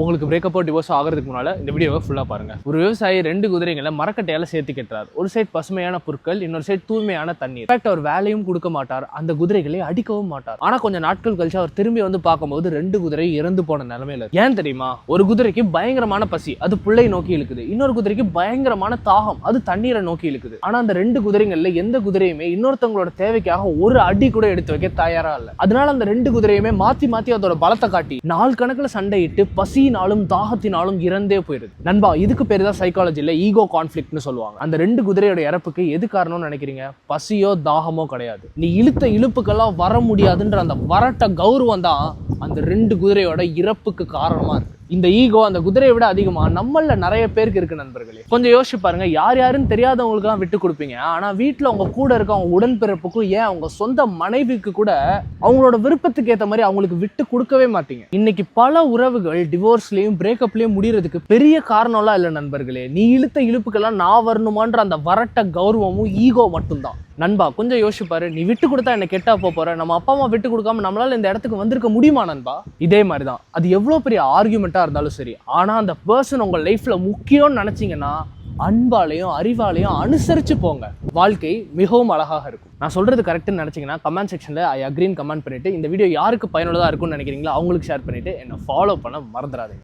உங்களுக்கு பிரேக்கப்போ டிவோர்ஸோ ஆகிறதுக்கு முன்னால இந்த வீடியோவை ஃபுல்லா பாருங்க. ஒரு விவசாயி 2 குதிரைகளை மரக்கட்டையால சேர்த்து கட்டுறாரு. ஒரு சைடு பசுமையான புற்கள், இன்னொரு சைடு தூய்மையான தண்ணீர். இன்ஃபேக்ட் அவர் வேலையும் கொடுக்க மாட்டார், அந்த குதிரைகளை அடிக்கவும் மாட்டார். ஆனா கொஞ்சம் நாட்கள் கழிச்சு அவர் திரும்பி வந்து பார்க்கும்போது 2 குதிரை இறந்து போன நிலைமையில. ஏன் தெரியுமா? ஒரு குதிரைக்கு பயங்கரமான பசி, அது புல்லை நோக்கி இழுக்குது. இன்னொரு குதிரைக்கு பயங்கரமான தாகம், அது தண்ணீரை நோக்கி இழுக்குது. ஆனா அந்த 2 குதிரைகள்ல எந்த குதிரையுமே இன்னொருத்தவங்களோட தேவைக்காக ஒரு அடி கூட எடுத்து வைக்க தயாரா இல்ல. அதனால அந்த 2 குதிரையுமே மாத்தி மாத்தி அதோட பலத்தை காட்டி நாள் கணக்குல சண்டையிட்டு பசியினாலும் தாகத்தினாலும் இறந்தே போயிருது. நண்பா, இதுக்கு பேரு தான் சைக்காலஜில ஈகோ கான்ஃபிளிக்ட்னு சொல்லுவாங்க. அந்த 2 குதிரையோட இறப்புக்கு எது காரணம்னு நினைக்கிறீங்க? பசியோ தாகமோ கிடையாது. நீ இழுத்த இழுப்புக்கெல்லாம் வர முடியாதுன்ற அந்த வரட்ட கௌரவம் தான் அந்த 2 குதிரையோட இறப்புக்கு காரணமா இருக்கு. இந்த ஈகோ அந்த குதிரையை விட அதிகமா நம்மள நிறைய பேருக்கு இருக்கு நண்பர்களே. கொஞ்சம் யோசிச்சு பாருங்க, யார் யாருன்னு தெரியாதவங்களுக்கு எல்லாம் விட்டு கொடுப்பீங்க. ஆனா வீட்டுல உங்க கூட இருக்க அவங்க உடன்பிறப்புக்கும், ஏன் அவங்க சொந்த மனைவிக்கு கூட அவங்களோட விருப்பத்துக்கு ஏற்ற மாதிரி அவங்களுக்கு விட்டு கொடுக்கவே மாட்டீங்க. இன்னைக்கு பல உறவுகள் டிவோர்ஸ்லயும் பிரேக்கப்லயும் முடியறதுக்கு பெரிய காரணம்லாம் இல்லை நண்பர்களே. நீ இழுத்த இழுப்புக்கெல்லாம் நான் வரணுமான்ற அந்த வரட்ட கௌரவமும் ஈகோ மட்டும்தான். நண்பா, கொஞ்சம் யோசிப்பாரு. நீ விட்டு கொடுத்தா என்ன கெட்டா போற, நம்ம அப்பா அம்மா விட்டு கொடுக்காம நம்மளால இந்த இடத்துக்கு வந்திருக்க முடியுமா நண்பா? இதே மாதிரிதான் அது எவ்வளவு பெரிய ஆர்கியூமெண்டா இருந்தாலும் சரி, ஆனா அந்த பர்சன் உங்க லைஃப்ல முக்கியம்னு நினைச்சீங்கன்னா அன்பாலையும் அறிவாலையும் அனுசரிச்சு போங்க. வாழ்க்கை மிகவும் அழகாக இருக்கும். நான் சொல்றது கரெக்ட்னு நினைச்சீங்கன்னா கமெண்ட் செக்ஷன்ல ஐ அக்ரீன்னு கமெண்ட் பண்ணிட்டு, இந்த வீடியோ யாருக்கு பயனுள்ளதா இருக்கும்னு நினைக்கிறீங்களோ அவங்களுக்கு ஷேர் பண்ணிட்டு என்ன ஃபாலோ பண்ண மறந்துடாதீங்க.